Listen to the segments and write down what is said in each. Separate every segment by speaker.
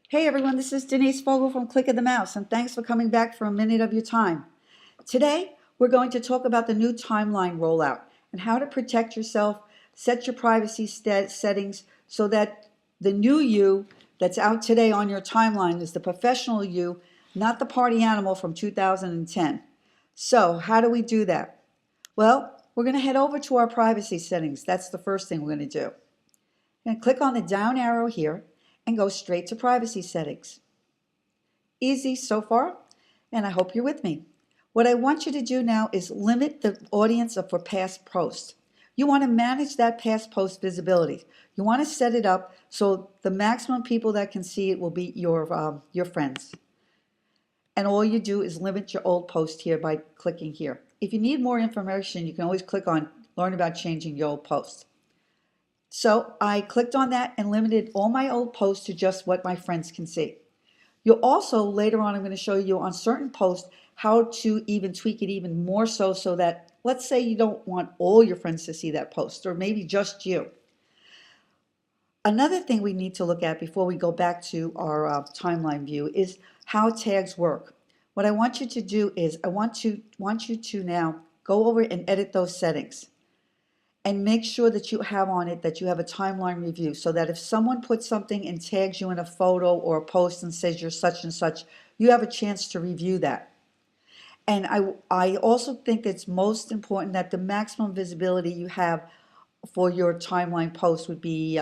Speaker 1: Hey everyone, this is Denise Fogel from Click of the Mouse, and thanks for coming back for a minute of your time. Today, we're going to talk about the new timeline rollout and how to protect yourself, set your privacy settings so that the new you that's out today on your timeline is the professional you, not the party animal from 2010. So, how do we do that? Well, we're going to head over to our privacy settings. That's the first thing we're going to do. And click on the down arrow here and go straight to privacy settings. Easy so far, and I hope you're with me. What I want you to do now is limit the audience for past posts. You want to manage that past post visibility. You want to set it up so the maximum people that can see it will be your friends. And all you do is limit your old post here by clicking here. If you need more information, you can always click on Learn about changing your old post. So I clicked on that and limited all my old posts to just what my friends can see. You'll also, later on, I'm going to show you on certain posts how to even tweak it even more so that, let's say you don't want all your friends to see that post, or maybe just you. Another thing we need to look at before we go back to our timeline view is how tags work. What I want you to do is I want you to now go over and edit those settings and make sure that you have on it that you have a timeline review so that if someone puts something and tags you in a photo or a post and says you're such and such, you have a chance to review that. And I also think it's most important that the maximum visibility you have for your timeline post would be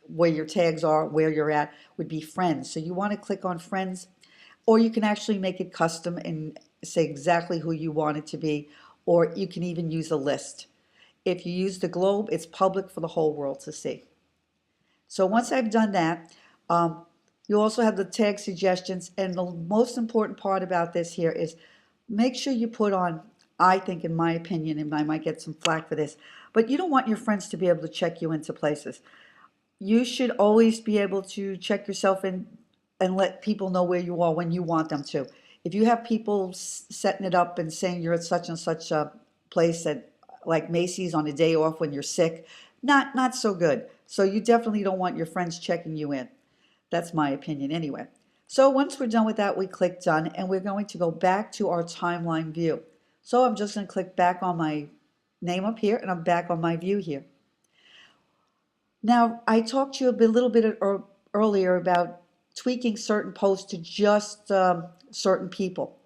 Speaker 1: where your tags are, where you're at, would be friends. So you want to click on friends, or you can actually make it custom and say exactly who you want it to be, or you can even use a list. If you use the globe, it's public for the whole world to see. So once I've done that, you also have the tag suggestions. And the most important part about this here is make sure you put on, I think in my opinion, and I might get some flack for this, but you don't want your friends to be able to check you into places. You should always be able to check yourself in and let people know where you are when you want them to. If you have people setting it up and saying you're at such and such a place at like Macy's on a day off when you're sick, not so good. So you definitely don't want your friends checking you in. That's my opinion anyway. So once we're done with that, we click done and we're going to go back to our timeline view. So I'm just going to click back on my name up here and I'm back on my view here. Now, I talked to you little bit earlier about tweaking certain posts to just certain people.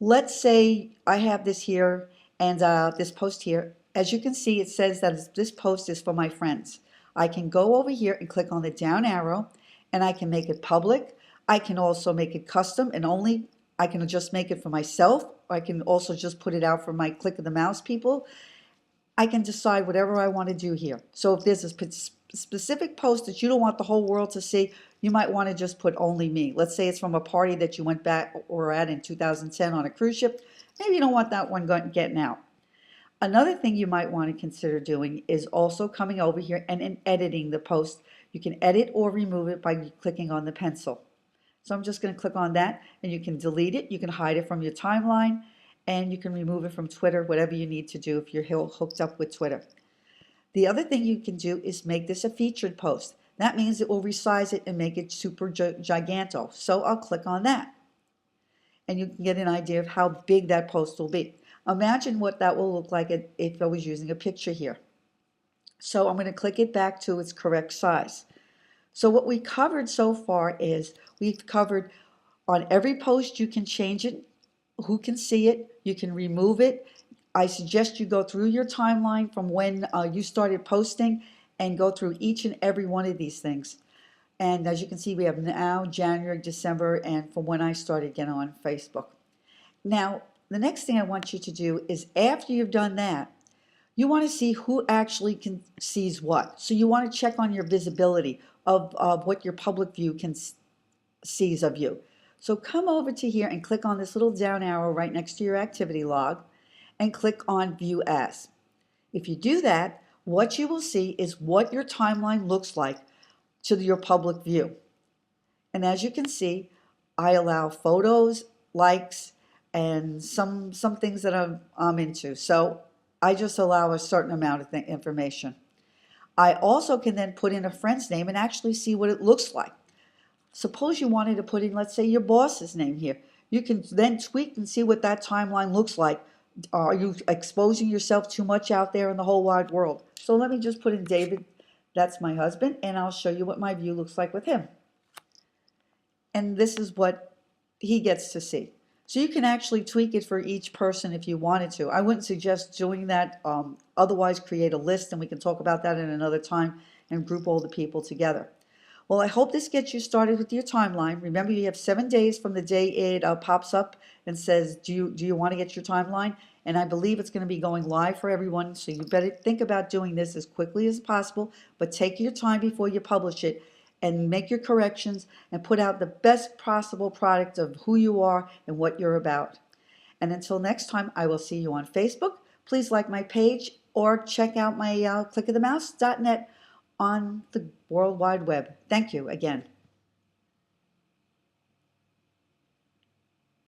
Speaker 1: Let's say I have this here and this post here. As you can see, it says that this post is for my friends. I can go over here and click on the down arrow and I can make it public. I can also make it custom and only I can just make it for myself. I can also just put it out for my click of the mouse people. I can decide whatever I want to do here. So if there's a specific post that you don't want the whole world to see, you might want to just put only me. Let's say it's from a party that you went back or at in 2010 on a cruise ship. Maybe you don't want that one getting out. Another thing you might want to consider doing is also coming over here and editing the post. You can edit or remove it by clicking on the pencil. So I'm just going to click on that and you can delete it. You can hide it from your timeline and you can remove it from Twitter, whatever you need to do if you're hooked up with Twitter. The other thing you can do is make this a featured post. That means it will resize it and make it super giganto. So I'll click on that. And you can get an idea of how big that post will be. Imagine what that will look like if I was using a picture here. So I'm going to click it back to its correct size. So what we covered so far is we've covered on every post you can change it, who can see it, you can remove it. I suggest you go through your timeline from when you started posting and go through each and every one of these things. And as you can see, we have now January, December, and from when I started getting on Facebook. Now, the next thing I want you to do is after you've done that, you want to see who actually sees what. So you want to check on your visibility of what your public view sees of you. So come over to here and click on this little down arrow right next to your activity log and click on View As. If you do that, what you will see is what your timeline looks like to your public view. And as you can see, I allow photos, likes, and some things that I'm into. So I just allow a certain amount of information. I also can then put in a friend's name and actually see what it looks like. Suppose you wanted to put in, let's say, your boss's name here. You can then tweak and see what that timeline looks like. Are you exposing yourself too much out there in the whole wide world? So let me just put in David, that's my husband, and I'll show you what my view looks like with him. And this is what he gets to see. So you can actually tweak it for each person if you wanted to. I wouldn't suggest doing that. Otherwise, create a list, and we can talk about that in another time and group all the people together. Well, I hope this gets you started with your timeline. Remember, you have 7 days from the day it pops up and says, do you want to get your timeline? And I believe it's going to be going live for everyone, so you better think about doing this as quickly as possible, but take your time before you publish it and make your corrections and put out the best possible product of who you are and what you're about. And until next time, I will see you on Facebook. Please like my page or check out my clickofthemouse.net on the World Wide Web. Thank you again.